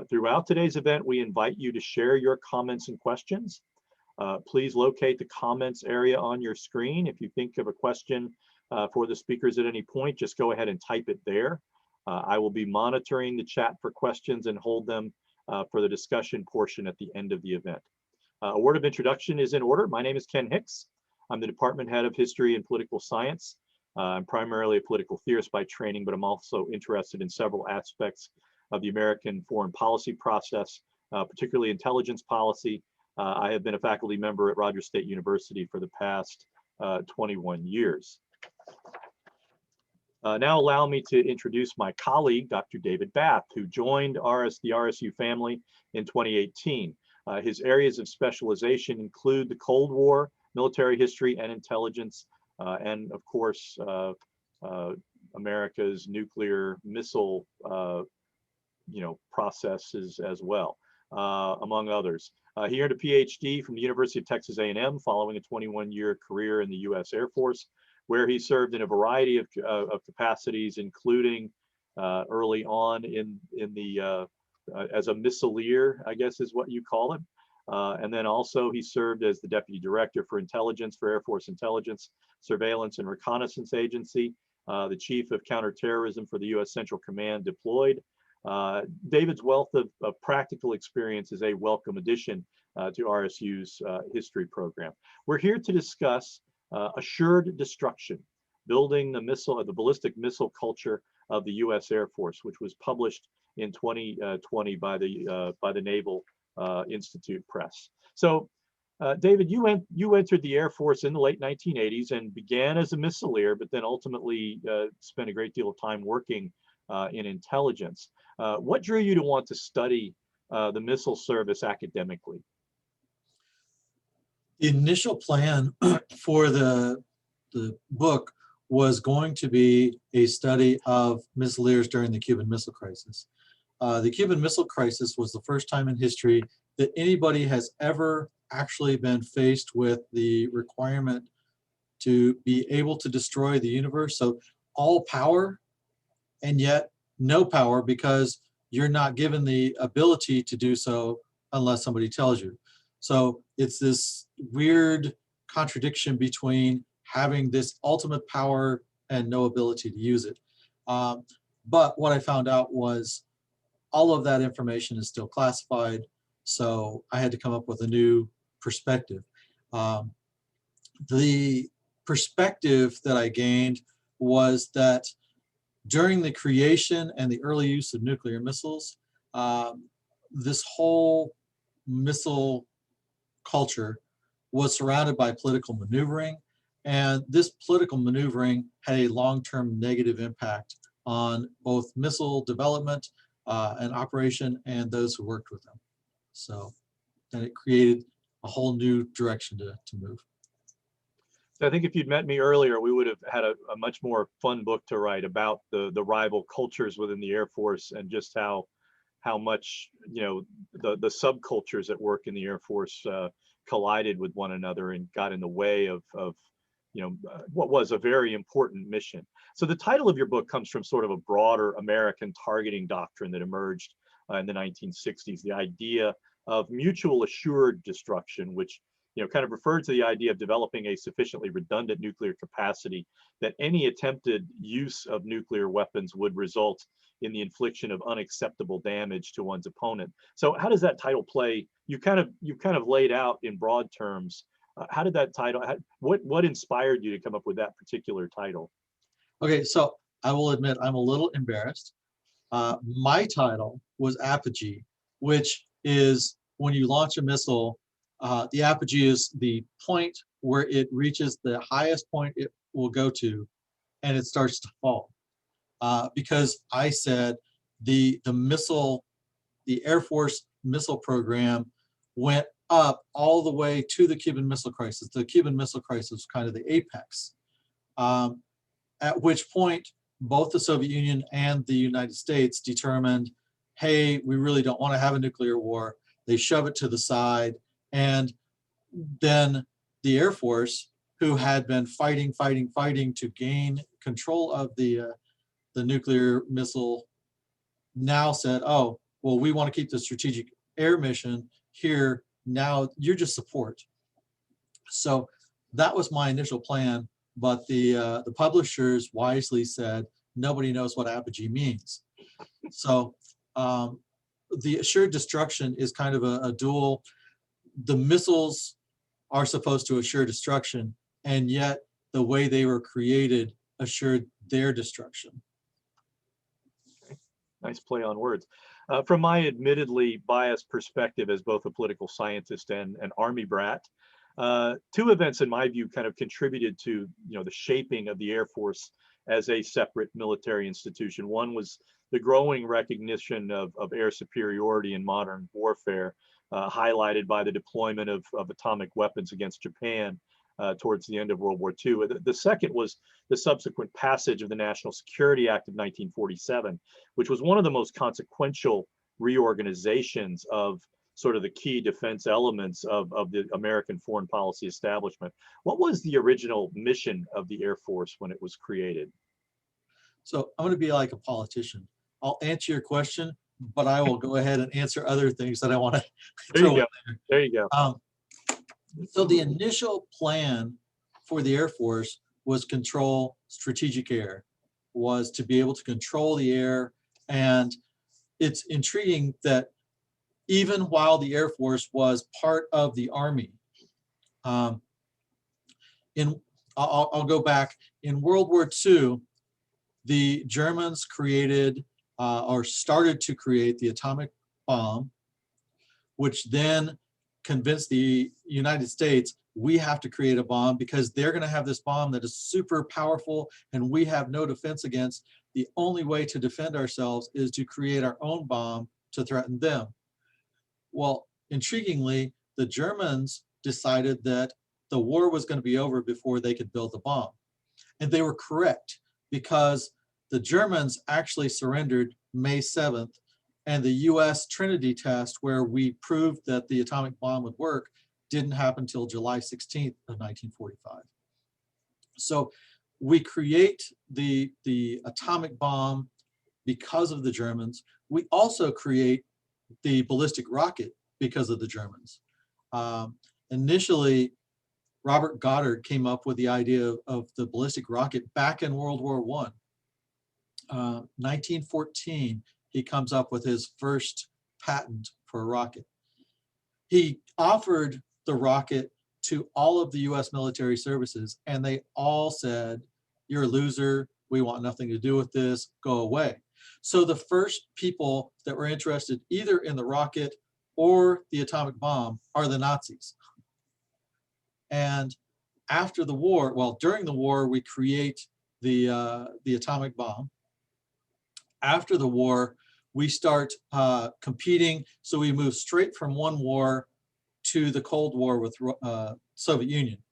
Throughout today's event, we invite you to share your comments and questions. Please locate the comments area on your screen. If you think of a question for the speakers at any point, just go ahead and type it there. I will be monitoring the chat for questions and hold them for the discussion portion at the end of the event. A word of introduction is in order. My name is Ken Hicks. I'm the Department Head of History and Political Science. I'm primarily a political theorist by training, but I'm also interested in several aspects of the American foreign policy process, particularly intelligence policy. I have been a faculty member at Rogers State University for the past 21 years. Now allow me to introduce my colleague, Dr. David Bath, who joined the RSU family in 2018. His areas of specialization include the Cold War, military history and intelligence, and of course, America's nuclear missile processes as well, among others. He earned a PhD from the University of Texas A&M following a 21-year career in the U.S. Air Force, where he served in a variety of capacities, including early on in the as a missileer, I guess is what you call it. And then also he served as the Deputy Director for Intelligence for Air Force Intelligence, Surveillance and Reconnaissance Agency, the Chief of Counterterrorism for the U.S. Central Command deployed. David's wealth of practical experience is a welcome addition to RSU's history program. We're here to discuss assured destruction, building the ballistic missile culture of the U.S. Air Force, which was published in 2020 by the Naval Institute Press. So, David, you entered the Air Force in the late 1980s and began as a missileer, but then ultimately spent a great deal of time working in intelligence. What drew you to want to study the missile service academically? The initial plan for the book was going to be a study of missileers during the Cuban Missile Crisis. The Cuban Missile Crisis was the first time in history that anybody has ever actually been faced with the requirement to be able to destroy the universe. So all power and yet no power, because you're not given the ability to do so unless somebody tells you. So it's this weird contradiction between having this ultimate power and no ability to use it. But what I found out was all of that information is still classified, so I had to come up with a new perspective. The perspective that I gained was that during the creation and the early use of nuclear missiles, this whole missile culture was surrounded by political maneuvering, and this political maneuvering had a long-term negative impact on both missile development and operation and those who worked with them. So, and it created a whole new direction to move. So I think if you'd met me earlier, we would have had a much more fun book to write about the rival cultures within the Air Force and just how much the subcultures at work in the Air Force collided with one another and got in the way of what was a very important mission. So the title of your book comes from sort of a broader American targeting doctrine that emerged in the 1960s, the idea of mutual assured destruction, which kind of referred to the idea of developing a sufficiently redundant nuclear capacity that any attempted use of nuclear weapons would result in the infliction of unacceptable damage to one's opponent. So how does that title play? You kind of laid out in broad terms. How did that title? What inspired you to come up with that particular title? Okay, so I will admit I'm a little embarrassed. My title was Apogee, which is when you launch a missile. The apogee is the point where it reaches the highest point it will go to, and it starts to fall. Because I said the Air Force missile program went up all the way to the Cuban Missile Crisis. The Cuban Missile Crisis was kind of the apex, at which point both the Soviet Union and the United States determined, hey, we really don't want to have a nuclear war. They shove it to the side. And then the Air Force, who had been fighting to gain control of the nuclear missile, now said, oh, well, we want to keep the strategic air mission here. Now you're just support. So that was my initial plan, but the publishers wisely said nobody knows what Apogee means. So the assured destruction is kind of a dual. The missiles are supposed to assure destruction, and yet the way they were created assured their destruction. Nice play on words. From my admittedly biased perspective as both a political scientist and an Army brat, two events in my view kind of contributed to the shaping of the Air Force as a separate military institution. One was the growing recognition of air superiority in modern warfare, highlighted by the deployment of atomic weapons against Japan towards the end of World War II. The second was the subsequent passage of the National Security Act of 1947, which was one of the most consequential reorganizations of sort of the key defense elements of the American foreign policy establishment. What was the original mission of the Air Force when it was created? So I'm going to be like a politician. I'll answer your question, but I will go ahead and answer other things that I want to throw in there. There you go. So the initial plan for the Air Force was control strategic air, was to be able to control the air. And it's intriguing that even while the Air Force was part of the Army, I'll go back. In World War II, the Germans created or started to create the atomic bomb, which then convinced the United States we have to create a bomb because they're going to have this bomb that is super powerful and we have no defense against. The only way to defend ourselves is to create our own bomb to threaten them. Well, intriguingly, the Germans decided that the war was going to be over before they could build the bomb. And they were correct, because the Germans actually surrendered May 7th, and the US Trinity test, where we proved that the atomic bomb would work, didn't happen until July 16th of 1945. So we create the atomic bomb because of the Germans. We also create the ballistic rocket because of the Germans. Initially, Robert Goddard came up with the idea of the ballistic rocket back in World War I. 1914, he comes up with his first patent for a rocket. He offered the rocket to all of the US military services, and they all said, "You're a loser, we want nothing to do with this, go away." So the first people that were interested either in the rocket or the atomic bomb are the Nazis. And after the war, well, during the war, we create the atomic bomb. After the war, we start competing. So we move straight from one war to the Cold War with Soviet Union.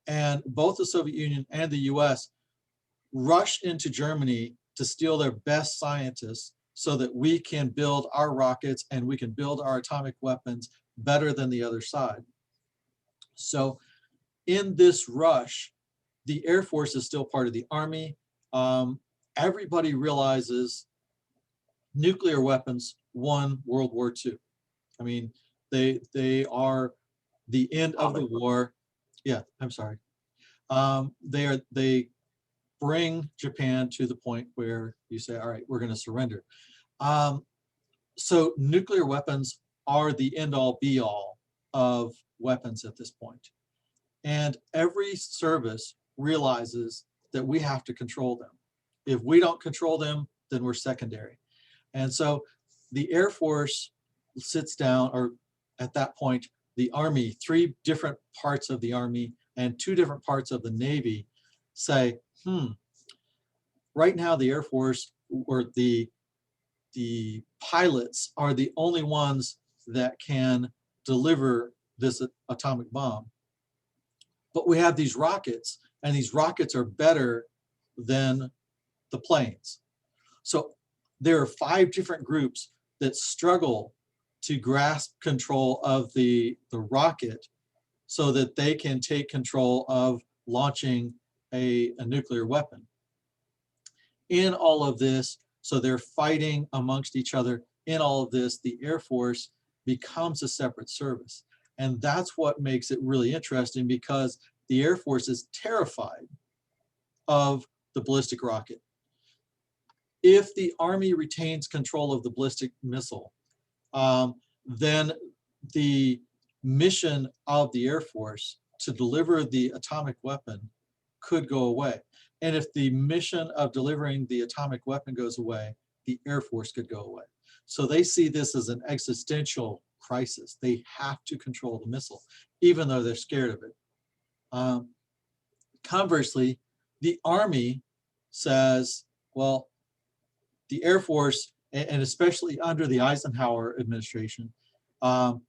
And both the Soviet Union and the US rushed into Germany to steal their best scientists so that we can build our rockets and we can build our atomic weapons better than the other side. So in this rush, the Air Force is still part of the Army. Everybody realizes nuclear weapons won World War II. I mean, they are the end of the war. Yeah, I'm sorry. They bring Japan to the point where you say, all right, we're going to surrender. So nuclear weapons are the end all be all of weapons at this point. And every service realizes that we have to control them. If we don't control them, then we're secondary. And so the Air Force sits down, or at that point, the Army, 3 different parts of the Army and 2 different parts of the Navy say, right now the Air Force, or the pilots are the only ones that can deliver this atomic bomb. But we have these rockets, and these rockets are better than the planes. So there are 5 different groups that struggle to grasp control of the rocket so that they can take control of launching a nuclear weapon. In all of this, so they're fighting amongst each other in all of this, the Air Force becomes a separate service. And that's what makes it really interesting, because the Air Force is terrified of the ballistic rocket. If the Army retains control of the ballistic missile, then the mission of the Air Force to deliver the atomic weapon could go away. And if the mission of delivering the atomic weapon goes away, the Air Force could go away. So they see this as an existential crisis. They have to control the missile, even though they're scared of it. Conversely, the Army says, well, the Air Force, and especially under the Eisenhower administration, the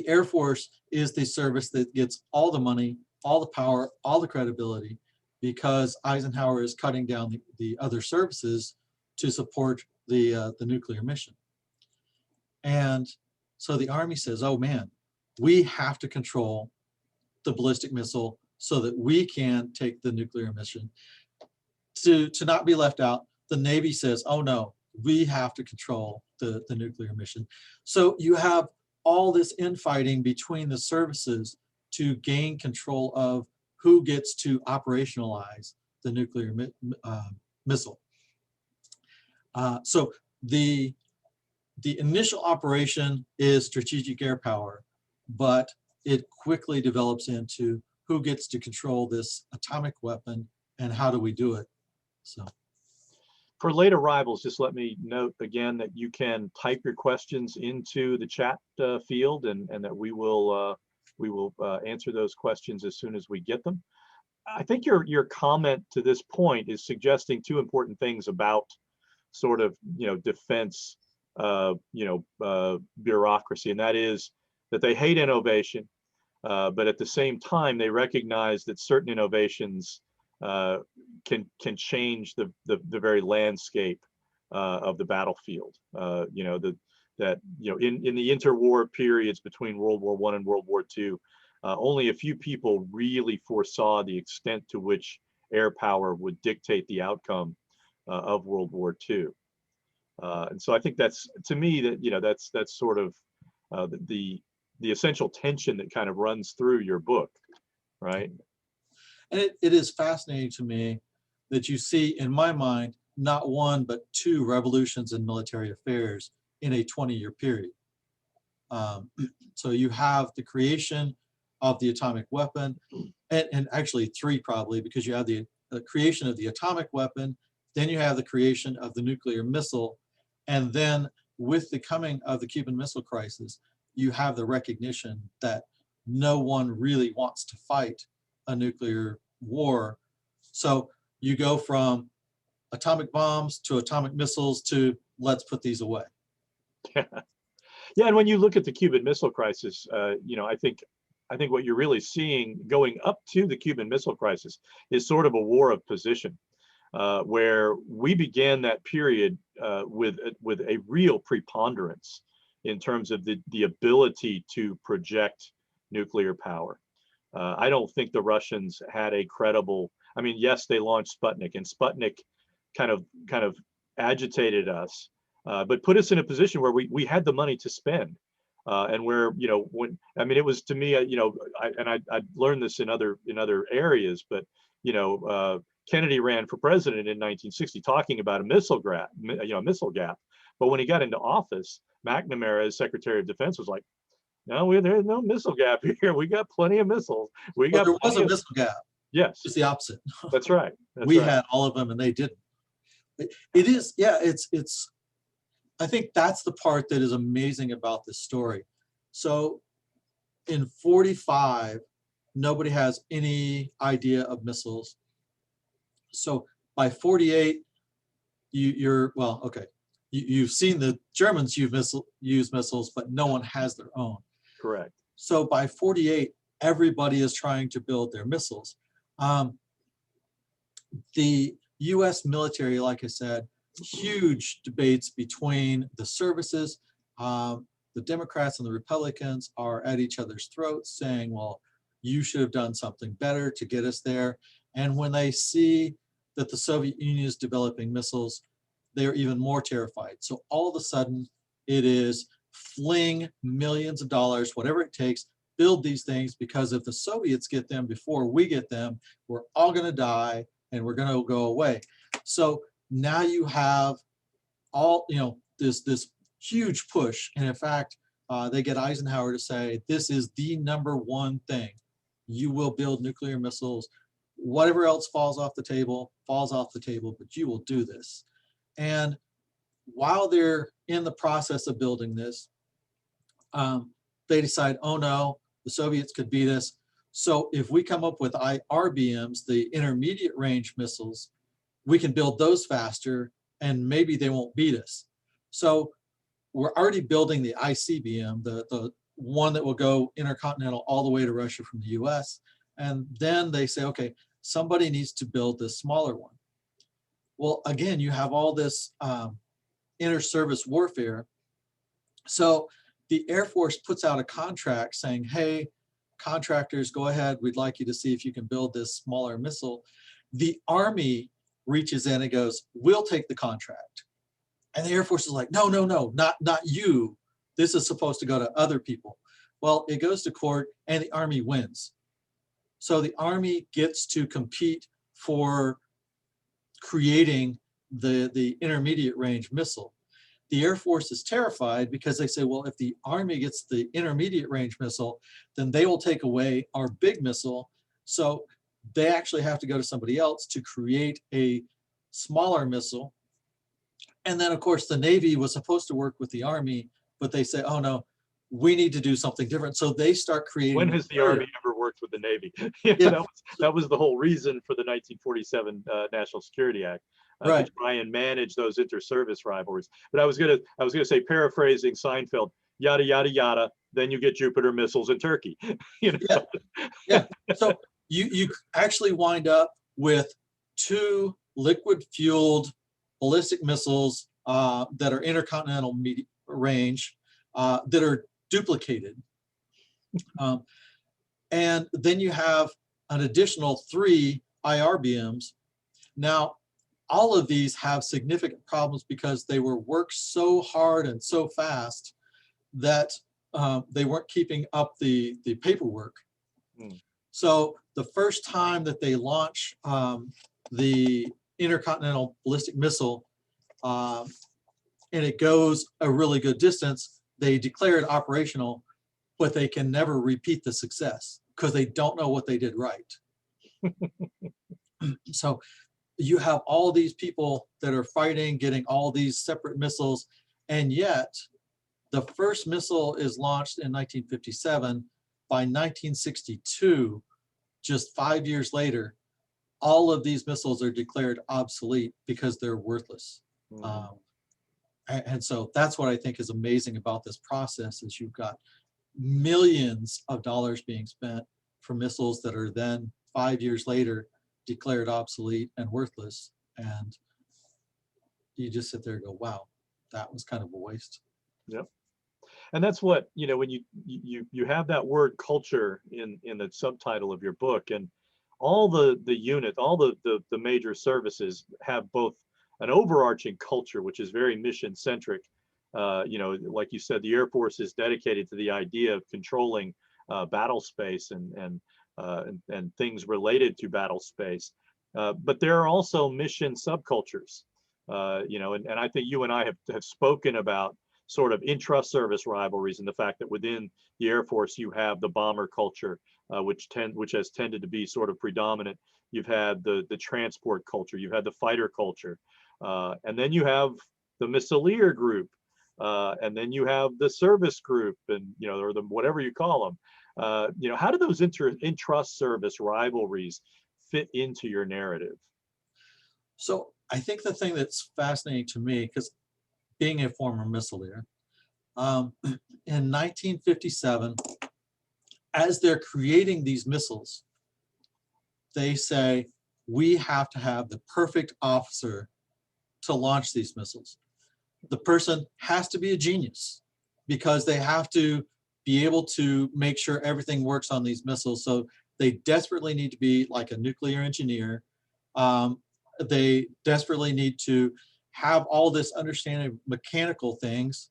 Air Force is the service that gets all the money, all the power, all the credibility, because Eisenhower is cutting down the other services to support the nuclear mission. And so the Army says, oh man, we have to control the ballistic missile so that we can take the nuclear mission. To not be left out, the Navy says, oh no, we have to control the nuclear mission. So you have all this infighting between the services to gain control of who gets to operationalize the nuclear missile. So the initial operation is strategic air power, but it quickly develops into who gets to control this atomic weapon and how do we do it. So for late arrivals, just let me note again that you can type your questions into the chat field, and that we will answer those questions as soon as we get them. I think your comment to this point is suggesting two important things about sort of, defense, bureaucracy, and that is that they hate innovation, but at the same time they recognize that certain innovations can change the very landscape of the battlefield. In the interwar periods between World War I and World War II, only a few people really foresaw the extent to which air power would dictate the outcome of World War II. And so I think that's, to me, that's sort of the essential tension that kind of runs through your book, right? And it is fascinating to me that you see, in my mind, not one, but two revolutions in military affairs in a 20-year period. So you have the creation of the atomic weapon, and actually three probably, because you have the creation of the atomic weapon, then you have the creation of the nuclear missile, and then with the coming of the Cuban Missile Crisis, you have the recognition that no one really wants to fight a nuclear war. So you go from atomic bombs to atomic missiles to let's put these away. Yeah, and when you look at the Cuban Missile Crisis, I think what you're really seeing going up to the Cuban Missile Crisis is sort of a war of position, where we began that period with a real preponderance in terms of the ability to project nuclear power. I don't think the Russians had a credible, I mean, yes, they launched Sputnik, and Sputnik kind of agitated us, but put us in a position where we had the money to spend. And where, it was, to me, I learned this in other areas, but, Kennedy ran for president in 1960 talking about a missile gap. But when he got into office, McNamara, as Secretary of Defense, was like, no, there's no missile gap here. We got plenty of missiles. There was a missile gap. Yes. It's the opposite. That's right. We had all of them and they didn't. It is, yeah, it's, I think that's the part that is amazing about this story. So in 45, nobody has any idea of missiles. So by 48, you've seen the Germans use missiles, but no one has their own. Correct. So by 48, everybody is trying to build their missiles. The US military, like I said, huge debates between the services. The Democrats and the Republicans are at each other's throats saying, well, you should have done something better to get us there. And when they see that the Soviet Union is developing missiles, they are even more terrified. So all of a sudden, it is fling millions of dollars, whatever it takes, build these things, because if the Soviets get them before we get them, we're all going to die and we're going to go away. So now you have all, this huge push. And in fact, they get Eisenhower to say, this is the number one thing. You will build nuclear missiles. Whatever else falls off the table, but you will do this. And while they're in the process of building this, they decide, oh no, the Soviets could beat us. So if we come up with IRBMs, the intermediate range missiles, we can build those faster and maybe they won't beat us. So we're already building the ICBM, the one that will go intercontinental all the way to Russia from the US. And then they say, okay, somebody needs to build this smaller one. Well, again, you have all this inter-service warfare. So the Air Force puts out a contract saying, hey, contractors, go ahead. We'd like you to see if you can build this smaller missile. The Army reaches in and goes, we'll take the contract. And the Air Force is like, no, not you. This is supposed to go to other people. Well, it goes to court and the Army wins. So the Army gets to compete for creating the intermediate range missile. The Air Force is terrified because they say, well, if the Army gets the intermediate range missile, then they will take away our big missile. So they actually have to go to somebody else to create a smaller missile. And then, of course, the Navy was supposed to work with the Army, but they say, oh, no, we need to do something different. So they start creating. When has the Army ever worked with the Navy? That was the whole reason for the 1947 National Security Act. Right. To try and manage those inter-service rivalries. But I was gonna say, paraphrasing Seinfeld, yada yada yada. Then you get Jupiter missiles in Turkey. Yeah. So you actually wind up with 2 liquid-fueled ballistic missiles that are intercontinental range that are duplicated, and then you have an additional 3 IRBMs. Now, all of these have significant problems because they were worked so hard and so fast that they weren't keeping up the paperwork. So the first time that they launch the intercontinental ballistic missile and it goes a really good distance, they declare it operational, but they can never repeat the success because they don't know what they did right. So you have all these people that are fighting, getting all these separate missiles, and yet the first missile is launched in 1957. By 1962, just 5 years later, all of these missiles are declared obsolete because they're worthless. And so that's what I think is amazing about this process is you've got millions of dollars being spent for missiles that are then 5 years later declared obsolete and worthless, and you just sit there and go, wow, that was kind of a waste. Yep. And that's what, when you have that word culture in the subtitle of your book, and all the unit, all the major services have both an overarching culture, which is very mission centric. Like you said, the Air Force is dedicated to the idea of controlling battle space and things related to battle space. But there are also mission subcultures, and I think you and I have spoken about sort of intra-service rivalries and the fact that within the Air Force you have the bomber culture, which has tended to be sort of predominant. You've had the transport culture, you've had the fighter culture, and then you have the missileer group, and then you have the service group, and or the whatever you call them. How do those intra-service rivalries fit into your narrative? So I think the thing that's fascinating to me, because being a former missileer, in 1957, as they're creating these missiles, they say, we have to have the perfect officer to launch these missiles. The person has to be a genius because they have to be able to make sure everything works on these missiles. So they desperately need to be like a nuclear engineer. They desperately need to have all this understanding of mechanical things.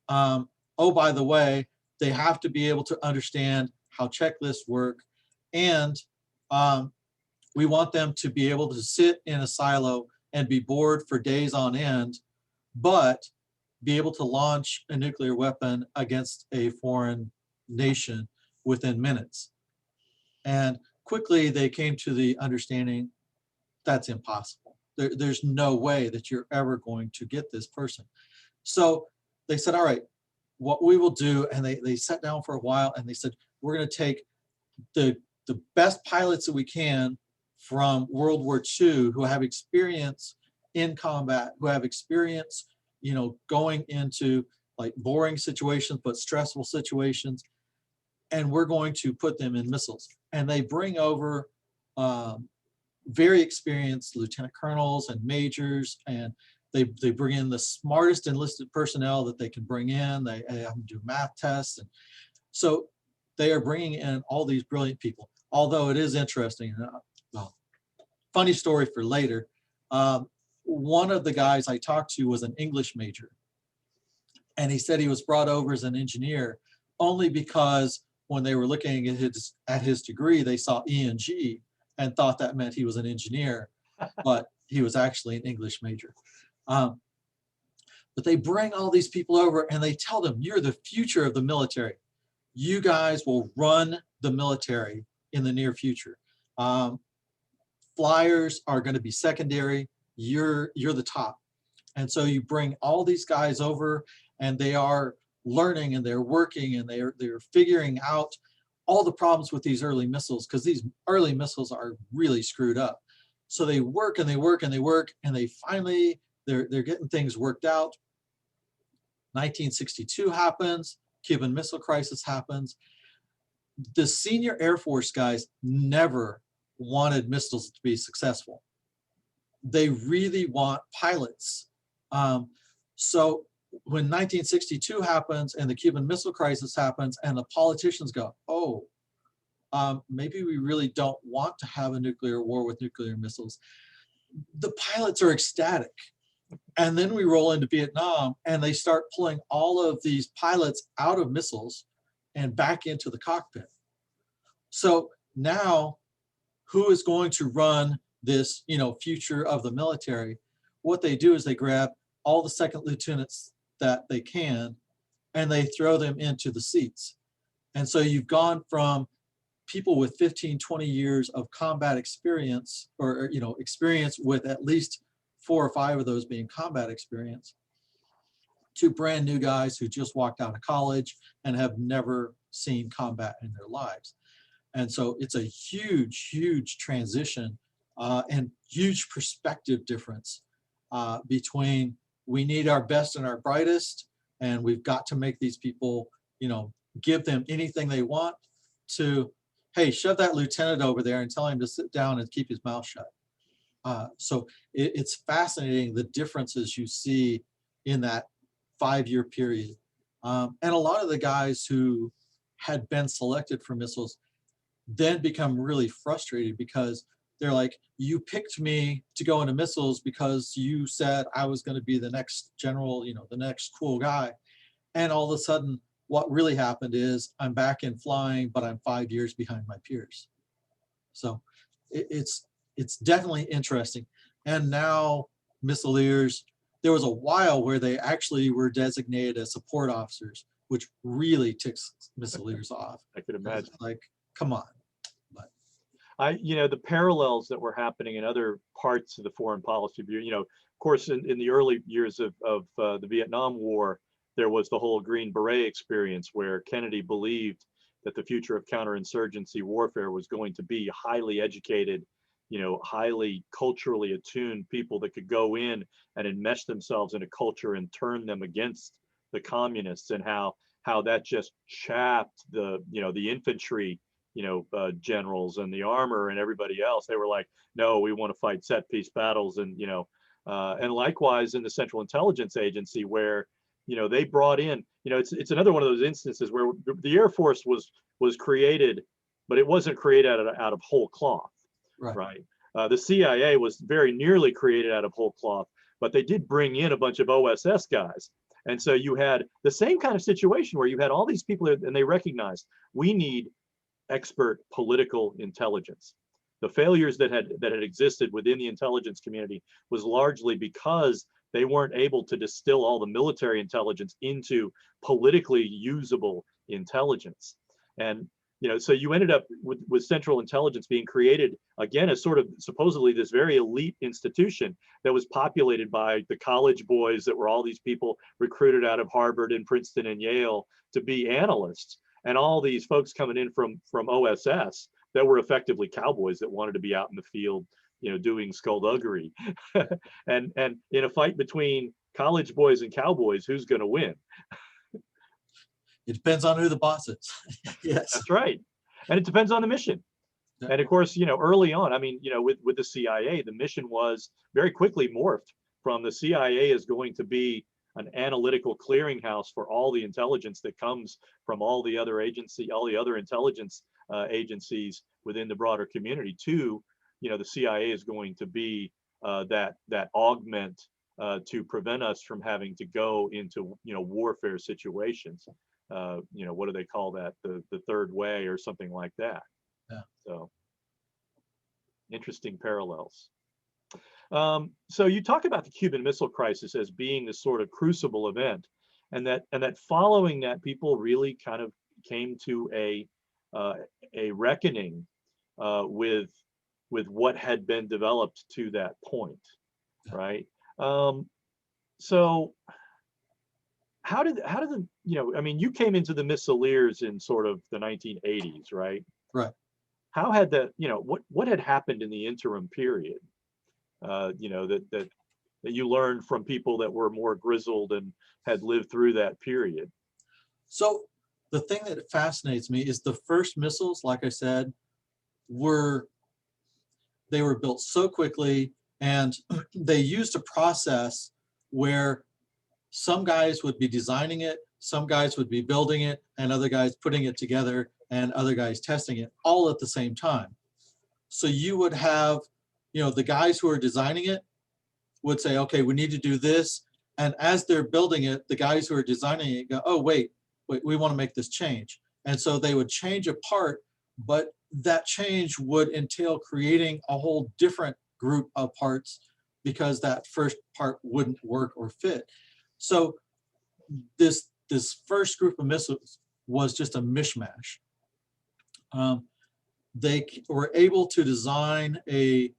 Oh, by the way, they have to be able to understand how checklists work. And we want them to be able to sit in a silo and be bored for days on end, but be able to launch a nuclear weapon against a foreign nation within minutes. And quickly they came to the understanding that's impossible. There's no way that you're ever going to get this person. So they said, all right, what we will do, and they sat down for a while and they said, we're going to take the best pilots that we can from World War II who have experience in combat, who have experience, going into like boring situations, but stressful situations, and we're going to put them in missiles. And they bring over very experienced lieutenant colonels and majors, and they bring in the smartest enlisted personnel that they can bring in. They have them do math tests. And so they are bringing in all these brilliant people. Although it is interesting, well, funny story for later. One of the guys I talked to was an English major. And he said he was brought over as an engineer only because when they were looking at his degree, they saw ENG and thought that meant he was an engineer, but he was actually an English major. But they bring all these people over and they tell them, you're the future of the military. You guys will run the military in the near future. Flyers are going to be secondary. You're the top. And so you bring all these guys over and they are learning and they're working and they're figuring out all the problems with these early missiles, because these early missiles are really screwed up. So they work and they work and they work and they finally, they're getting things worked out. 1962 happens, Cuban Missile Crisis happens. The senior Air Force guys never wanted missiles to be successful. They really want pilots. So when 1962 happens and the Cuban Missile Crisis happens and the politicians go, oh, maybe we really don't want to have a nuclear war with nuclear missiles, the pilots are ecstatic. And then we roll into Vietnam and they start pulling all of these pilots out of missiles and back into the cockpit. So now who is going to run this, future of the military? What they do is they grab all the second lieutenants that they can and they throw them into the seats. And so you've gone from people with 15, 20 years of combat experience, or experience with at least 4 or 5 of those being combat experience, to brand new guys who just walked out of college and have never seen combat in their lives. And so it's a huge, huge transition and huge perspective difference between we need our best and our brightest, and we've got to make these people, give them anything they want, to, hey, shove that lieutenant over there and tell him to sit down and keep his mouth shut. So it's fascinating the differences you see in that 5-year period. And a lot of the guys who had been selected for missiles then become really frustrated because they're like, you picked me to go into missiles because you said I was going to be the next general, the next cool guy. And all of a sudden, what really happened is I'm back in flying, but I'm 5 years behind my peers. So it's definitely interesting. And now missileers, there was a while where they actually were designated as support officers, which really ticks missileers off. I could imagine. Like, come on. But the parallels that were happening in other parts of the foreign policy bureau, of course, in the early years of the Vietnam War, there was the whole Green Beret experience where Kennedy believed that the future of counterinsurgency warfare was going to be highly educated, highly culturally attuned people that could go in and enmesh themselves in a culture and turn them against the communists, and how that just chapped the infantry, generals and the armor and everybody else. They were like, no, we want to fight set piece battles. And, and likewise in the Central Intelligence Agency, where, they brought in, it's another one of those instances where the Air Force was created, but it wasn't created out of whole cloth, right? The CIA was very nearly created out of whole cloth, but they did bring in a bunch of OSS guys. And so you had the same kind of situation where you had all these people, and they recognized we need expert political intelligence. The failures that had existed within the intelligence community was largely because they weren't able to distill all the military intelligence into politically usable intelligence. And so you ended up with Central Intelligence being created again as sort of supposedly this very elite institution that was populated by the college boys that were all these people recruited out of Harvard and Princeton and Yale to be analysts, and all these folks coming in from OSS that were effectively cowboys that wanted to be out in the field, doing skullduggery. and in a fight between college boys and cowboys, who's going to win? It depends on who the boss is. Yes. That's right. And it depends on the mission. Yeah. And of course, early on, I mean, with the CIA, the mission was very quickly morphed from the CIA is going to be an analytical clearinghouse for all the intelligence that comes from all the other intelligence agencies within the broader community to, the CIA is going to be that augment to prevent us from having to go into, warfare situations. What do they call that? The third way or something like that. Yeah. So interesting parallels. So you talk about the Cuban Missile Crisis as being this sort of crucible event, and that following that, people really kind of came to a reckoning with what had been developed to that point, right? So how did the I mean, you came into the Missileers in sort of the 1980s, right? Right. How had that, what had happened in the interim period? That you learned from people that were more grizzled and had lived through that period? So the thing that fascinates me is the first missiles, like I said, were built so quickly, and they used a process where some guys would be designing it, some guys would be building it, and other guys putting it together, and other guys testing it all at the same time. So you would have, the guys who are designing it would say, okay, we need to do this. And as they're building it, the guys who are designing it go, oh, wait, we want to make this change. And so they would change a part, but that change would entail creating a whole different group of parts because that first part wouldn't work or fit. So this first group of missiles was just a mishmash. They were able to design a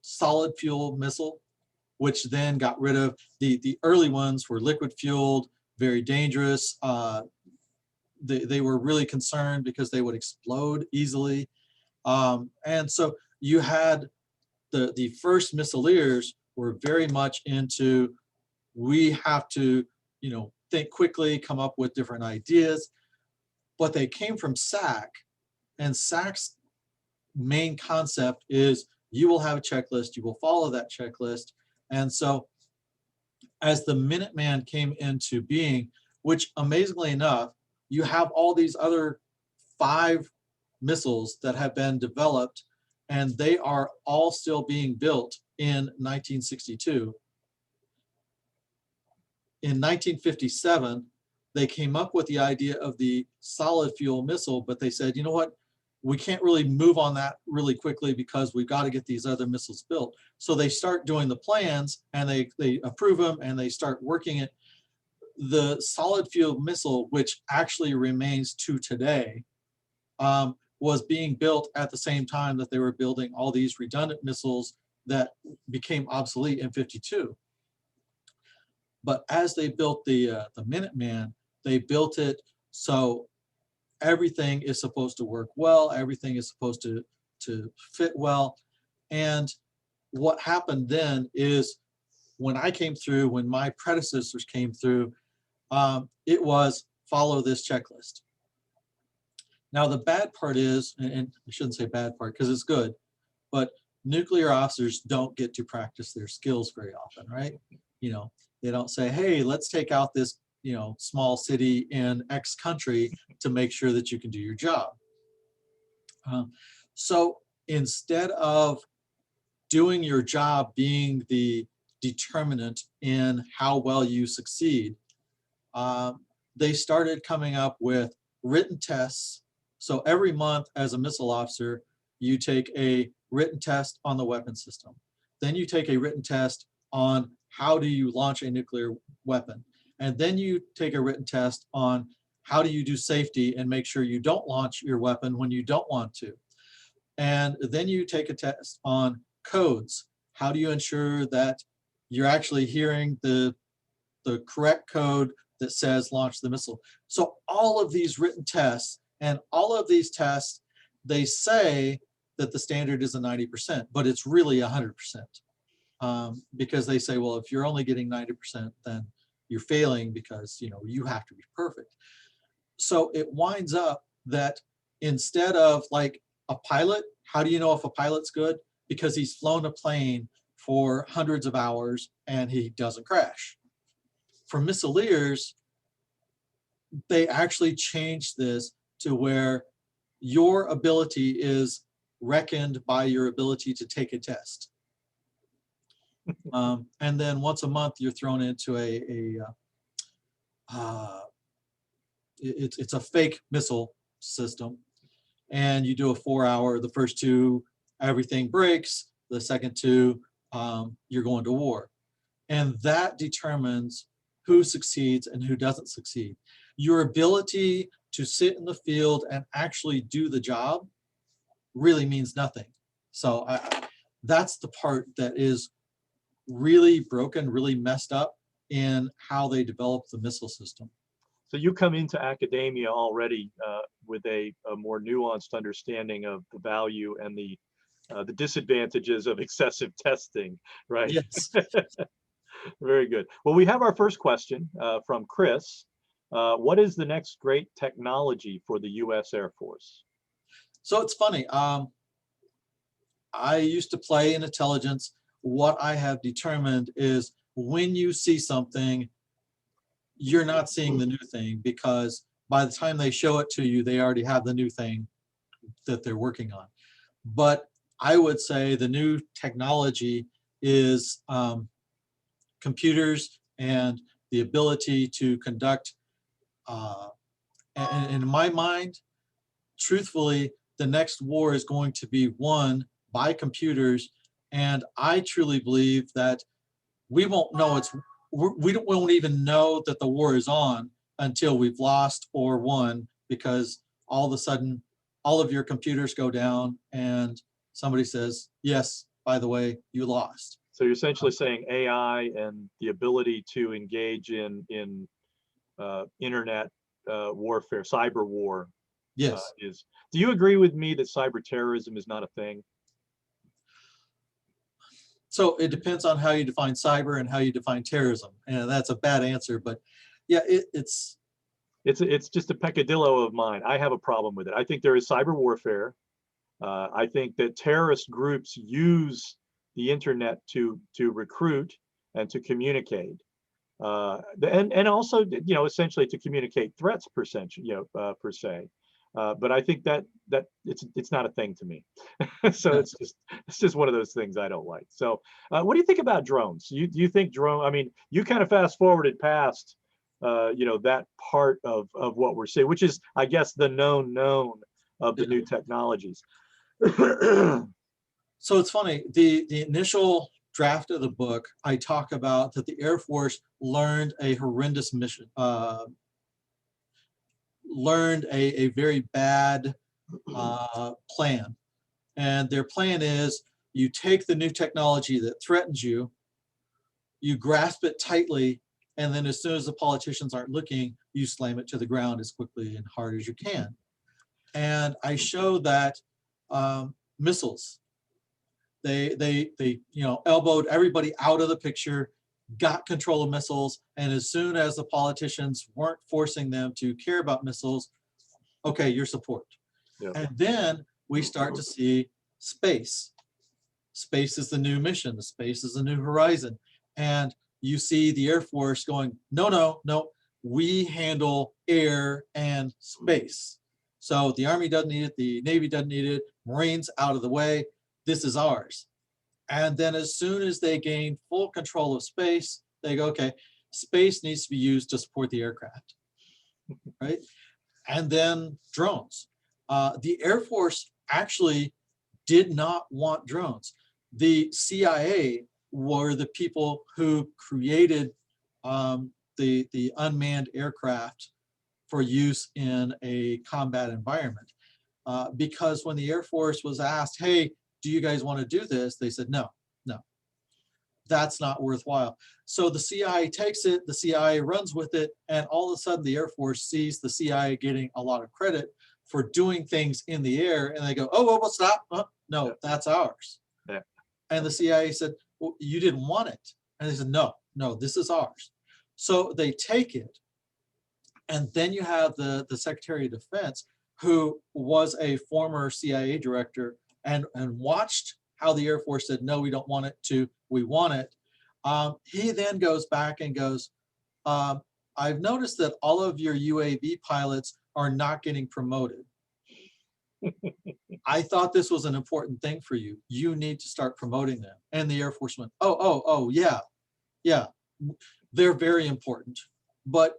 solid fuel missile, which then got rid of the early ones were liquid fueled, very dangerous. They were really concerned because they would explode easily. And so you had the first Missileers were very much into, we have to, think quickly, come up with different ideas. But they came from SAC, and SAC's main concept is you will have a checklist, you will follow that checklist. And so as the Minuteman came into being, which amazingly enough, you have all these other 5 missiles that have been developed, and they are all still being built in 1962. In 1957, they came up with the idea of the solid fuel missile, but they said, you know what, we can't really move on that really quickly because we've got to get these other missiles built. So they start doing the plans, and they approve them, and they start working it. The solid fuel missile, which actually remains to today, was being built at the same time that they were building all these redundant missiles that became obsolete in 52. But as they built the Minuteman, they built it so everything is supposed to work well, everything is supposed to fit well. And what happened then is when I came through, when my predecessors came through, it was follow this checklist. Now the bad part is, and I shouldn't say bad part because it's good, but nuclear officers don't get to practice their skills very often, right? They don't say, hey, let's take out this, small city in X country to make sure that you can do your job. So instead of doing your job being the determinant in how well you succeed. They started coming up with written tests. So every month as a missile officer, you take a written test on the weapon system. Then you take a written test on how do you launch a nuclear weapon. And then you take a written test on how do you do safety and make sure you don't launch your weapon when you don't want to. And then you take a test on codes. How do you ensure that you're actually hearing the correct code that says launch the missile? So all of these written tests, and all of these tests, they say that the standard is a 90%, but it's really 100%. Because they say, well, if you're only getting 90%, then you're failing because you have to be perfect. So it winds up that instead of like a pilot, how do you know if a pilot's good? Because he's flown a plane for hundreds of hours and he doesn't crash. For missileers, they actually changed this to where your ability is reckoned by your ability to take a test. And then once a month, you're thrown into it's a fake missile system, and you do a 4-hour. The first 2, everything breaks. The second 2, you're going to war, and that determines who succeeds and who doesn't succeed. Your ability to sit in the field and actually do the job really means nothing. So that's the part that is really broken, really messed up in how they develop the missile system. So you come into academia already with a more nuanced understanding of the value and the disadvantages of excessive testing, right? Yes. Very good. Well, we have our first question from Chris. What is the next great technology for the U.S. Air Force? So it's funny. I used to play in intelligence. What I have determined is when you see something, you're not seeing the new thing, because by the time they show it to you, they already have the new thing that they're working on. But I would say the new technology is computers and the ability to conduct, and in my mind, truthfully, the next war is going to be won by computers. And I truly believe that we won't know we won't even know that the war is on until we've lost or won, because all of a sudden, all of your computers go down and somebody says, yes, by the way, you lost. So you're essentially saying AI and the ability to engage in internet warfare, cyber war. Yes. Do you agree with me that cyber terrorism is not a thing? So it depends on how you define cyber and how you define terrorism, and that's a bad answer. But yeah, it's just a peccadillo of mine. I have a problem with it. I think there is cyber warfare. I think that terrorist groups use the internet to recruit and to communicate, and also essentially to communicate threats per se. But I think that it's not a thing to me. So it's just one of those things I don't like. So what do you think about drones? Do you think drone? I mean, you kind of fast forwarded past that part of what we're seeing, which is, I guess, the known of the new technologies. So it's funny, the initial draft of the book, I talk about that the Air Force learned a horrendous mission, learned a very bad plan. And their plan is you take the new technology that threatens you, you grasp it tightly, and then as soon as the politicians aren't looking, you slam it to the ground as quickly and hard as you can. And I show that missiles, they elbowed everybody out of the picture, got control of missiles, and as soon as the politicians weren't forcing them to care about missiles, okay, your support. Yeah. And then we start to see space. Space is the new mission. The space is the new horizon. And you see the Air Force going, no, we handle air and space. So the Army doesn't need it, the Navy doesn't need it, Marines out of the way, this is ours. And then as soon as they gain full control of space, they go, okay, space needs to be used to support the aircraft, right? And then drones. The Air Force actually did not want drones. The CIA were the people who created the unmanned aircraft for use in a combat environment. Because when the Air Force was asked, hey, do you guys want to do this? They said, no, no, that's not worthwhile. So the CIA takes it, the CIA runs with it, and all of a sudden the Air Force sees the CIA getting a lot of credit for doing things in the air, and they go, oh, well, stop. No, that's ours. Yeah. And the CIA said, well, you didn't want it. And they said, no, no, this is ours. So they take it. And then you have the Secretary of Defense, who was a former CIA director and watched how the Air Force said, no, we don't want it, to we want it. He then goes back and goes, I've noticed that all of your UAV pilots are not getting promoted. I thought this was an important thing for you. You need to start promoting them. And the Air Force went, oh, yeah, they're very important. But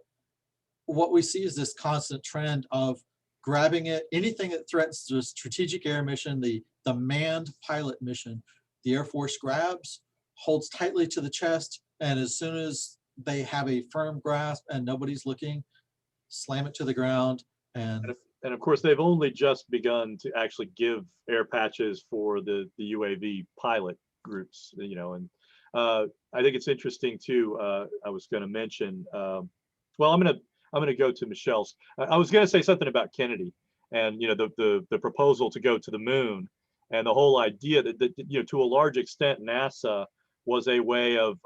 what we see is this constant trend of grabbing it, anything that threatens the strategic air mission, the manned pilot mission, the Air Force grabs, holds tightly to the chest, and as soon as they have a firm grasp and nobody's looking, slam it to the ground. And of course, they've only just begun to actually give air patches for the UAV pilot groups, you know, and I think it's interesting too. I was going to mention, well, I'm going to go to Michelle's. I was going to say something about Kennedy and, you know, the proposal to go to the moon, and the whole idea that you know, to a large extent, NASA was a way of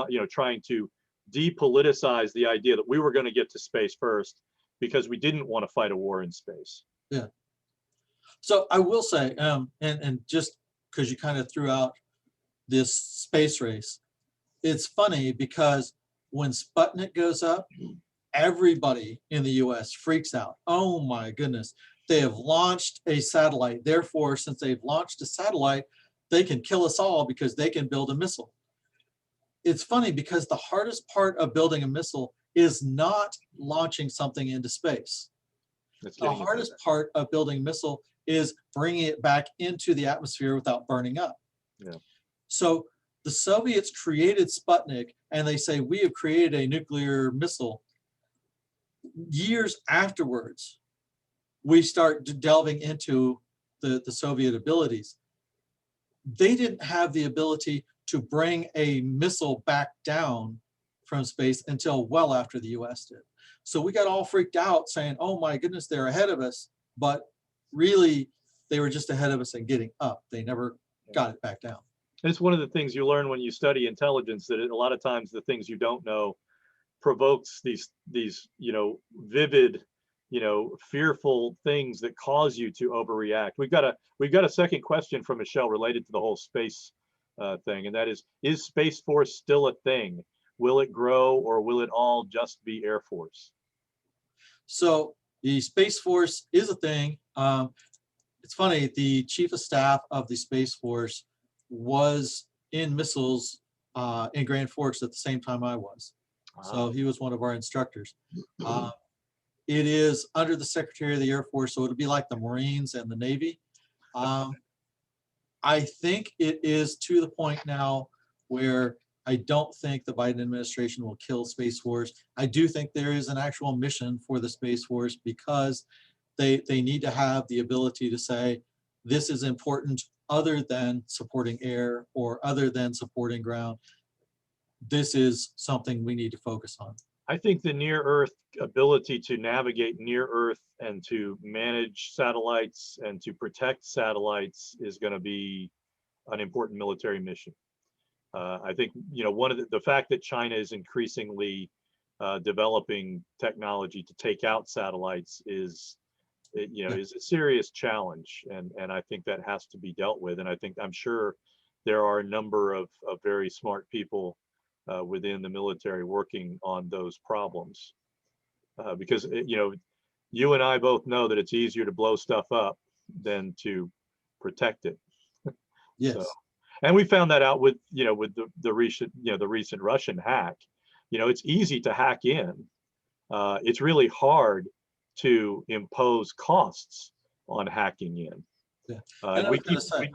you know, trying to depoliticize the idea that we were going to get to space first because we didn't want to fight a war in space. Yeah. So I will say, and just because you kind of threw out this space race, it's funny because when Sputnik goes up, everybody in the US freaks out. Oh my goodness, they have launched a satellite. Therefore, since they've launched a satellite, they can kill us all because they can build a missile. It's funny because the hardest part of building a missile is not launching something into space. The hardest part of building a missile is bringing it back into the atmosphere without burning up. Yeah. So the Soviets created Sputnik, and they say, we have created a nuclear missile. Years afterwards, we start delving into the Soviet abilities. They didn't have the ability to bring a missile back down from space until well after the US did. So we got all freaked out saying, oh my goodness, they're ahead of us. But really, they were just ahead of us and getting up. They never got it back down. And it's one of the things you learn when you study intelligence, that a lot of times the things you don't know provokes these you know, vivid, you know, fearful things that cause you to overreact. We've got a second question from Michelle related to the whole space thing, and that is Space Force still a thing? Will it grow, or will it all just be Air Force? So the Space Force is a thing. It's funny, the Chief of Staff of the Space Force was in missiles in Grand Forks at the same time I was. So he was one of our instructors. It is under the Secretary of the Air Force, so it'll be like the Marines and the Navy. I think it is to the point now where I don't think the Biden administration will kill Space Force. I do think there is an actual mission for the Space Force because they need to have the ability to say, this is important other than supporting air or other than supporting ground. This is something we need to focus on. I think the near Earth ability to navigate near Earth and to manage satellites and to protect satellites is going to be an important military mission. I think, you know, one of the fact that China is increasingly developing technology to take out satellites is, you know, is a serious challenge, and I think that has to be dealt with. And I'm sure there are a number of very smart people within the military working on those problems, because you know, you and I both know that it's easier to blow stuff up than to protect it. Yes. So, And we found that out with, with the recent, the recent Russian hack. It's easy to hack in. It's really hard to impose costs on hacking in. Yeah. And And I we was going keep, to say,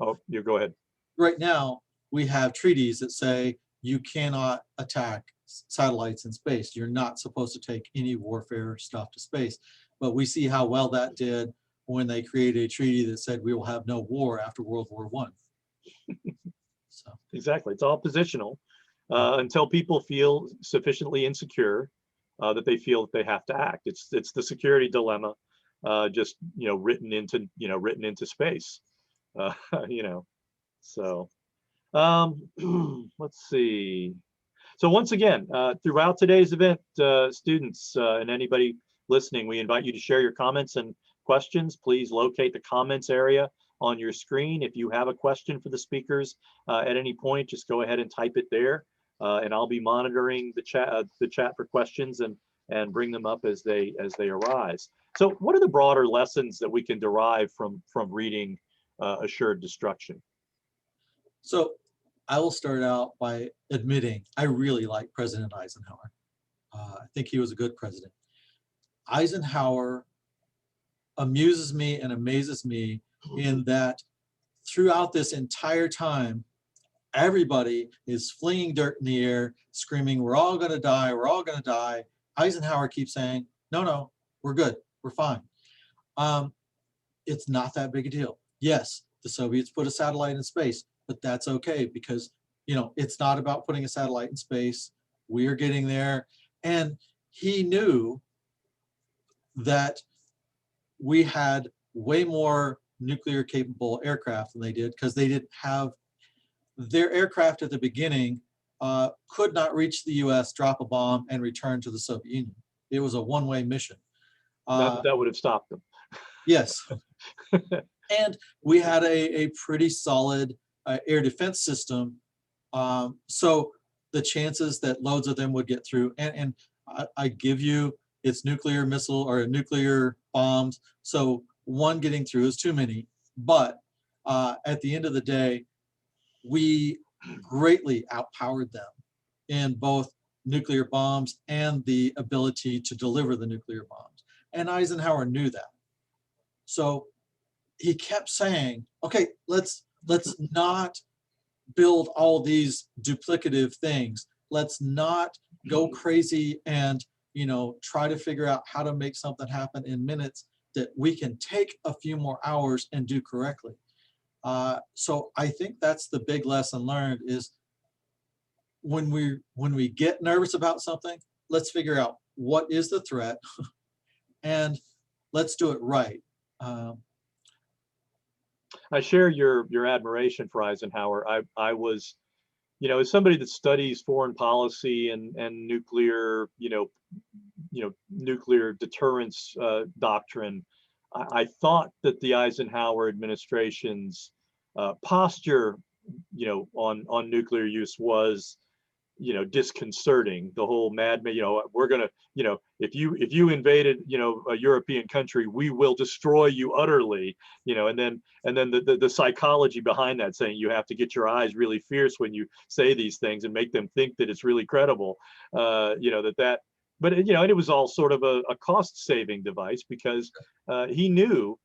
oh, you go ahead. right now we have treaties that say you cannot attack satellites in space. You're not supposed to take any warfare stuff to space. But we see how well that did when they created a treaty that said we will have no war after World War I. So Exactly. It's all positional until people feel sufficiently insecure that they feel that they have to act. It's the security dilemma, just written into space. Uh, you know, so let's see. So once again, throughout today's event, students and anybody listening, we invite you to share your comments and questions. Please locate the comments area on your screen. If you have a question for the speakers at any point, just go ahead and type it there, and I'll be monitoring the chat for questions and bring them up as they arise. So, what are the broader lessons that we can derive from reading Assured Destruction? So I will start out by admitting I really like President Eisenhower. I think he was a good president. Eisenhower amuses me and amazes me in that throughout this entire time, everybody is flinging dirt in the air, screaming, we're all going to die, we're all going to die. Eisenhower keeps saying, no, no, we're good, we're fine. It's not that big a deal. Yes, the Soviets put a satellite in space, but that's okay because, it's not about putting a satellite in space. We're getting there. And he knew that we had way more nuclear capable aircraft than they did because they didn't have their aircraft at the beginning could not reach the US, drop a bomb, and return to the Soviet Union. It was a one-way mission. That would have stopped them. Yes. And we had a pretty solid air defense system. So the chances that loads of them would get through, and I give you, it's nuclear missile or nuclear bombs. So one getting through is too many. But at the end of the day, we greatly outpowered them in both nuclear bombs and the ability to deliver the nuclear bombs. And Eisenhower knew that. So he kept saying, okay, let's not build all these duplicative things. Let's not go crazy and try to figure out how to make something happen in minutes that we can take a few more hours and do correctly. So I think that's the big lesson learned is when we get nervous about something, let's figure out what is the threat and let's do it right. I share your admiration for Eisenhower. I was, as somebody that studies foreign policy and nuclear, nuclear deterrence doctrine, I thought that the Eisenhower administration's posture, on nuclear use was, disconcerting. The whole we're gonna, if you invaded, a European country, we will destroy you utterly, and then the psychology behind that, saying you have to get your eyes really fierce when you say these things and make them think that it's really credible, but it was all sort of a cost saving device because he knew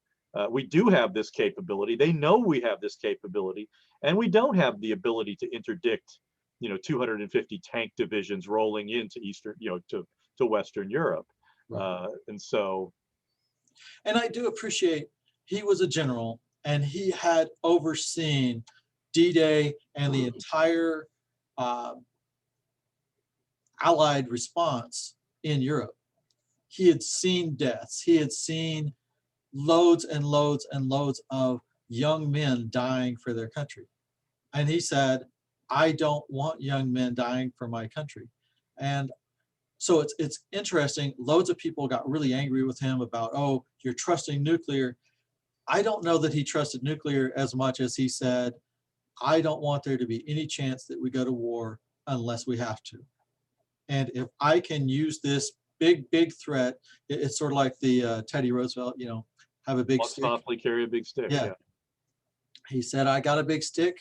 we do have this capability. They know we have this capability, and we don't have the ability to interdict 250 tank divisions rolling into Eastern, to Western Europe. Right. And I do appreciate he was a general and he had overseen D-Day and the entire Allied response in Europe. He had seen deaths. He had seen loads and loads and loads of young men dying for their country. And he said, I don't want young men dying for my country. And so it's interesting. Loads of people got really angry with him about, oh, you're trusting nuclear. I don't know that he trusted nuclear as much as he said, I don't want there to be any chance that we go to war unless we have to. And if I can use this big, big threat, it's sort of like the Teddy Roosevelt, have a big stick. Softly carry a big stick. Yeah. He said, I got a big stick.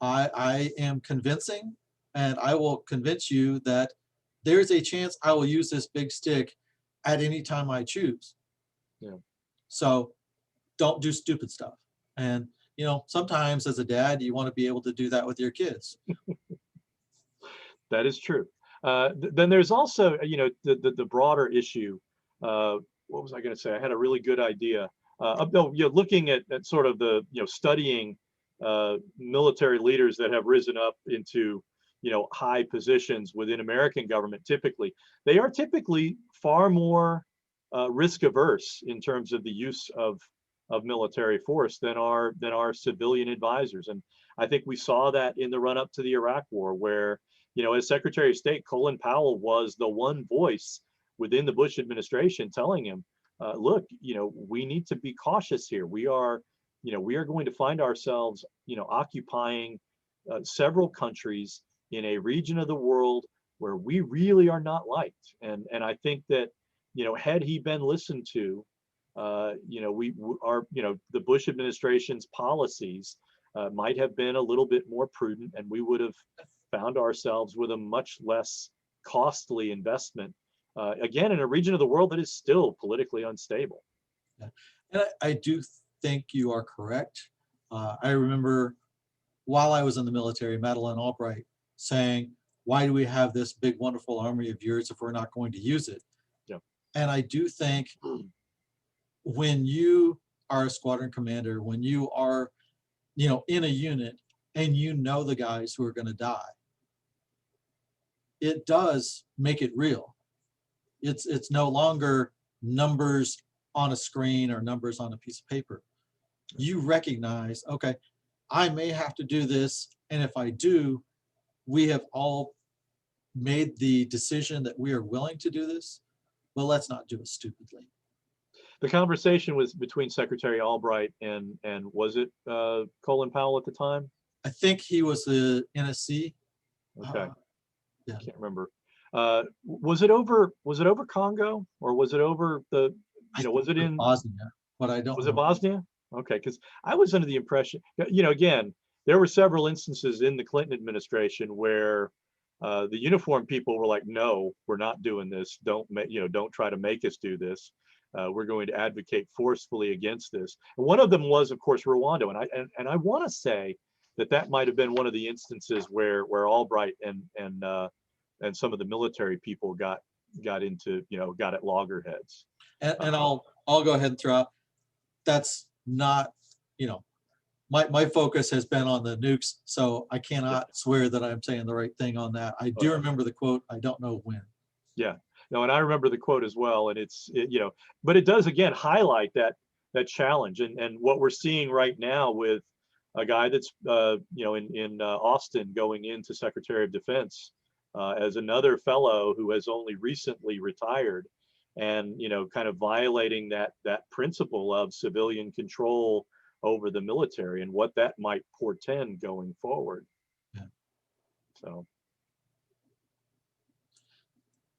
I am convincing, and I will convince you that there's a chance I will use this big stick at any time I choose. Yeah. So don't do stupid stuff. And, sometimes as a dad, you want to be able to do that with your kids. That is true. Then there's also, the broader issue. What was I going to say? I had a really good idea. No, looking at sort of the, studying military leaders that have risen up into, high positions within American government. Typically, they are typically far more risk averse in terms of the use of military force than our civilian advisors. And I think we saw that in the run up to the Iraq War, where as Secretary of State, Colin Powell was the one voice within the Bush administration telling him, look, we need to be cautious here. We are going to find ourselves, occupying several countries in a region of the world where we really are not liked. And I think that, had he been listened to, we are, the Bush administration's policies might have been a little bit more prudent, and we would have found ourselves with a much less costly investment, again, in a region of the world that is still politically unstable. Yeah. And I do think you are correct. I remember while I was in the military, Madeleine Albright saying, why do we have this big, wonderful army of yours if we're not going to use it? Yeah. And I do think when you are a squadron commander, when you are, in a unit and the guys who are going to die, it does make it real. It's no longer numbers on a screen or numbers on a piece of paper. You recognize, okay, I may have to do this, and if I do, we have all made the decision that we are willing to do this, but let's not do it stupidly. The conversation was between Secretary Albright and was it Colin Powell at the time? I think he was the NSC. Okay. Yeah. I can't remember. Was it over Congo, or was it over the, was it in Bosnia? But I don't. Was it Bosnia? Okay, because I was under the impression, again, there were several instances in the Clinton administration where the uniform people were like, no, we're not doing this. Don't try to make us do this. We're going to advocate forcefully against this. And one of them was, of course, Rwanda. And I want to say that might have been one of the instances where Albright and some of the military people got into, got at loggerheads. And I'll go ahead and throw out, that's not, my focus has been on the nukes, so I cannot swear that I'm saying the right thing on that. I do remember the quote. I don't know when. Yeah, no, and I remember the quote as well. And but it does again highlight that challenge and what we're seeing right now with a guy that's in Austin going into Secretary of Defense as another fellow who has only recently retired, and kind of violating that principle of civilian control over the military and what that might portend going forward. Yeah.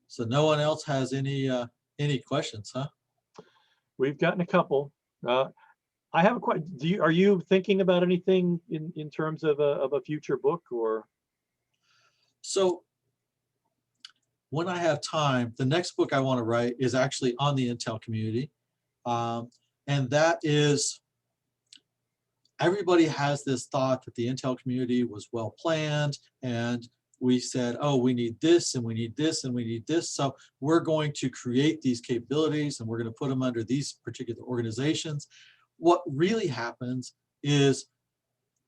So no one else has any questions, huh? We've gotten a couple. I have a question. Are you thinking about anything in terms of a future book, or? So when I have time, the next book I want to write is actually on the Intel community. And that is, everybody has this thought that the Intel community was well planned, and we said, oh, we need this and we need this and we need this. So we're going to create these capabilities and we're going to put them under these particular organizations. What really happens is,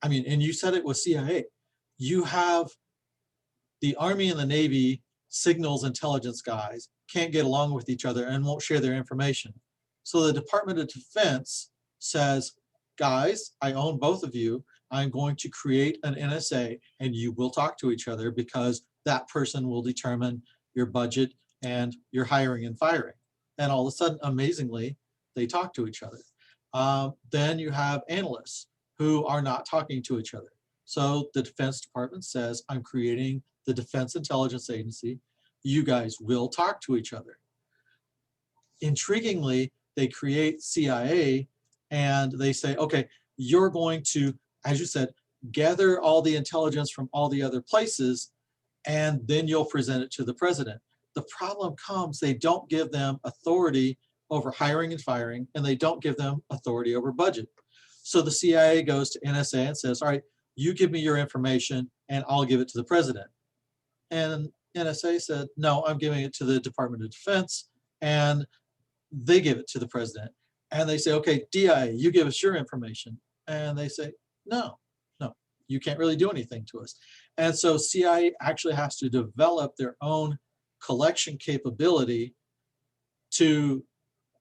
and you said it with CIA, you have the Army and the Navy signals intelligence guys can't get along with each other and won't share their information. So the Department of Defense says, guys, I own both of you. I'm going to create an NSA and you will talk to each other because that person will determine your budget and your hiring and firing. And all of a sudden, amazingly, they talk to each other. Then you have analysts who are not talking to each other. So the Defense Department says, I'm creating the Defense Intelligence Agency. You guys will talk to each other. Intriguingly, they create CIA and they say, okay, you're going to, as you said, gather all the intelligence from all the other places, and then you'll present it to the president. The problem comes, they don't give them authority over hiring and firing, and they don't give them authority over budget. So the CIA goes to NSA and says, all right, you give me your information and I'll give it to the president. And NSA said, no, I'm giving it to the Department of Defense, and they give it to the president. And they say, okay, DIA, you give us your information. And they say, no, you can't really do anything to us. And so CIA actually has to develop their own collection capability to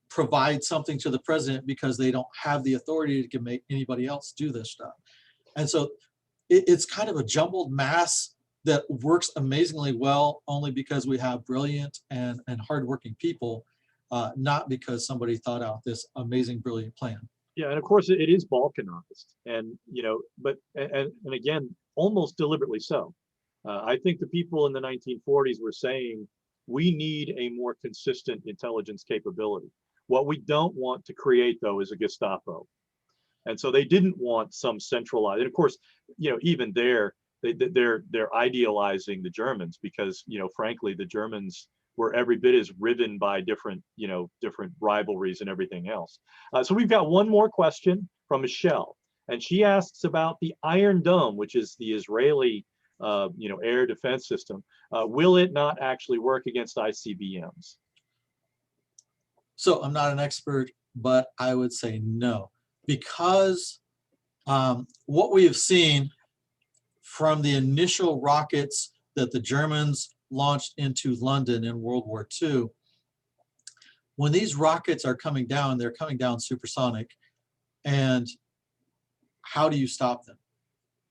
provide something to the president, because they don't have the authority to make anybody else do this stuff. And so it's kind of a jumbled mass that works amazingly well only because we have brilliant and hardworking people, not because somebody thought out this amazing, brilliant plan. Yeah, and of course it is balkanized, and but again, almost deliberately so. I think the people in the 1940s were saying we need a more consistent intelligence capability. What we don't want to create, though, is a Gestapo, and so they didn't want some centralized. And of course, even there, they're idealizing the Germans, because frankly, the Germans were every bit as riven by different rivalries and everything else. So we've got one more question from Michelle, and she asks about the Iron Dome, which is the Israeli air defense system. Will it not actually work against ICBMs? So I'm not an expert, but I would say no, because what we have seen from the initial rockets that the Germans launched into London in World War II, when these rockets are coming down, they're coming down supersonic. And how do you stop them?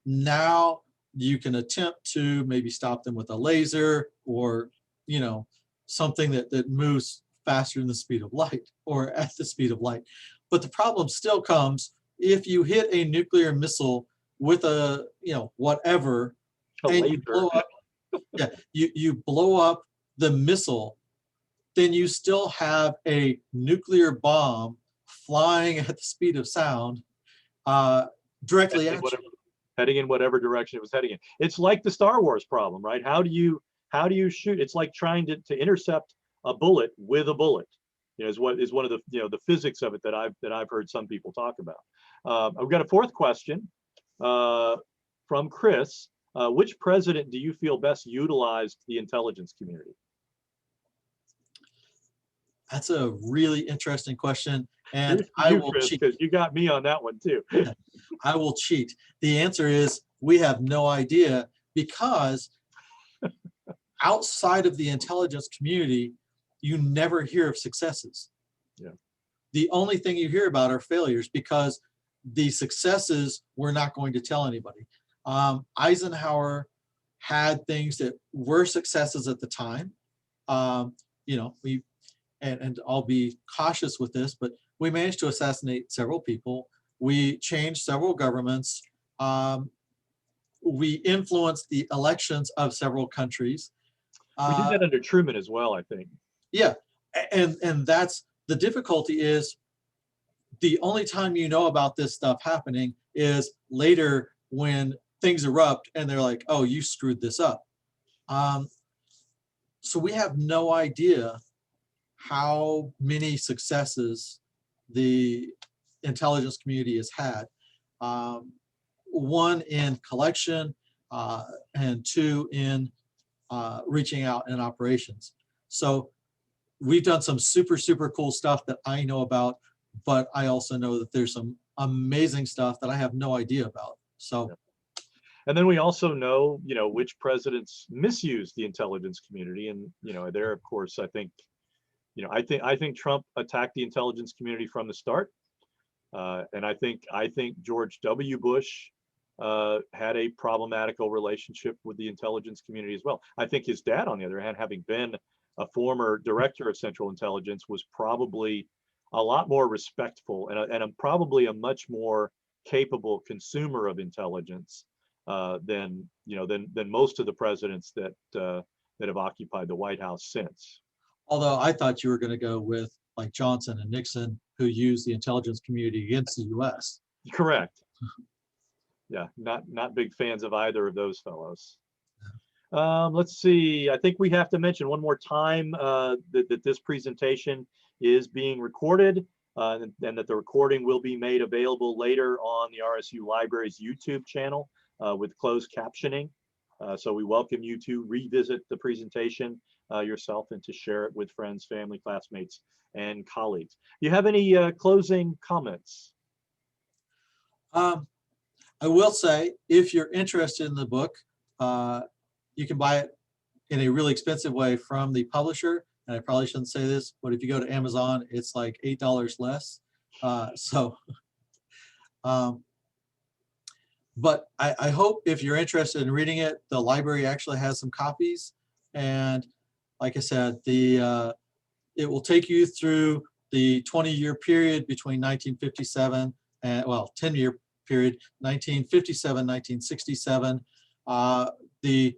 Now you can attempt to maybe stop them with a laser, or something that moves faster than the speed of light, or at the speed of light. But the problem still comes if you hit a nuclear missile with a whatever, and you blow up, you blow up the missile, then you still have a nuclear bomb flying at the speed of sound, directly at you, heading in whatever direction it was heading in. It's like the Star Wars problem, right? How do you shoot? It's like trying to intercept a bullet with a bullet. Is one of the the physics of it that I've heard some people talk about. I've got a fourth question from Chris. Which president do you feel best utilized the intelligence community? That's a really interesting question, and I will cheat, because you got me on that one too. I will cheat. The answer is we have no idea, because outside of the intelligence community, you never hear of successes. Yeah. The only thing you hear about are failures, because the successes we're not going to tell anybody. Eisenhower had things that were successes at the time. And I'll be cautious with this, but we managed to assassinate several people. We changed several governments. We influenced the elections of several countries. We did that under Truman as well, I think. Yeah, and that's the difficulty, is the only time you know about this stuff happening is later when things erupt and they're like, oh, you screwed this up. So we have no idea how many successes the intelligence community has had. One in collection, and two in reaching out in operations. So we've done some super, super cool stuff that I know about, but I also know that there's some amazing stuff that I have no idea about. So, and then we also know, which presidents misused the intelligence community, and there, of course, I think Trump attacked the intelligence community from the start, and I think George W. Bush had a problematical relationship with the intelligence community as well. I think his dad, on the other hand, having been a former director of Central Intelligence, was probably a lot more respectful and probably a much more capable consumer of intelligence than most of the presidents that have occupied the White House since. Although I thought you were going to go with like Johnson and Nixon, who used the intelligence community against the U.S. Correct. Yeah, not big fans of either of those fellows. Let's see. I think we have to mention one more time that this presentation is being recorded, and that the recording will be made available later on the RSU Library's YouTube channel with closed captioning. So we welcome you to revisit the presentation yourself and to share it with friends, family, classmates, and colleagues. Do you have any closing comments? I will say, if you're interested in the book, you can buy it in a really expensive way from the publisher. And I probably shouldn't say this, but if you go to Amazon, it's like $8 less. But I hope if you're interested in reading it, the library actually has some copies. And like I said, it will take you through the 20-year period between 1957 and, well, 10-year period, 1957, 1967. The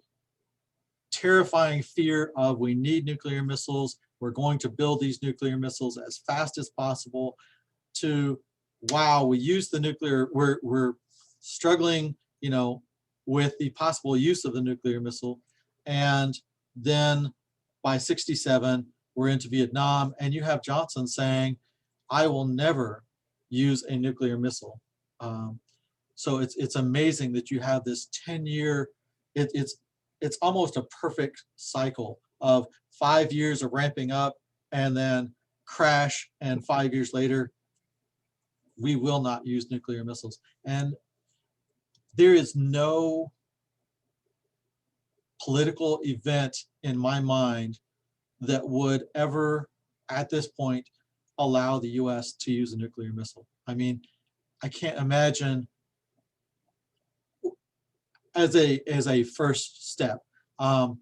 terrifying fear of we need nuclear missiles, we're going to build these nuclear missiles as fast as possible, to wow, we use the nuclear, we're struggling, you know, with the possible use of the nuclear missile. And then by 67, we're into Vietnam, and you have Johnson saying, I will never use a nuclear missile. So it's amazing that you have this 10-year, it's almost a perfect cycle of 5 years of ramping up and then crash, and 5 years later, we will not use nuclear missiles. And there is no political event in my mind that would ever, at this point, allow the US to use a nuclear missile. I mean, I can't imagine as a first step.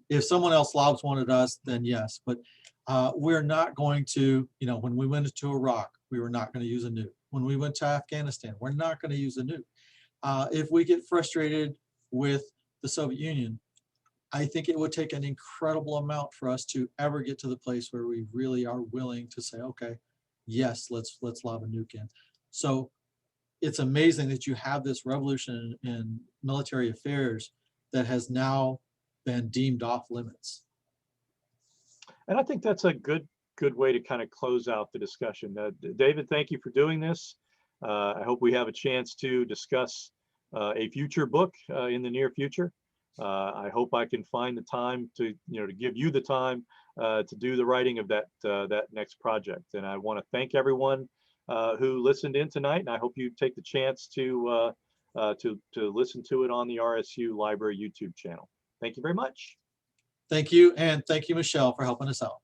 If someone else lobs one at us, then yes, but we're not going to, you know, when we went into Iraq, we were not going to use a nuke. When we went to Afghanistan, we're not going to use a nuke. If we get frustrated with the Soviet Union, I think it would take an incredible amount for us to ever get to the place where we really are willing to say, okay, yes, let's lob a nuke in. So it's amazing that you have this revolution in military affairs that has now been deemed off limits. And I think that's a good way to kind of close out the discussion. David, thank you for doing this. I hope we have a chance to discuss a future book in the near future. I hope I can find the time to, to give you the time to do the writing of that next project. And I want to thank everyone who listened in tonight, and I hope you take the chance to listen to it on the RSU Library YouTube channel. Thank you very much. Thank you, and thank you, Michelle, for helping us out.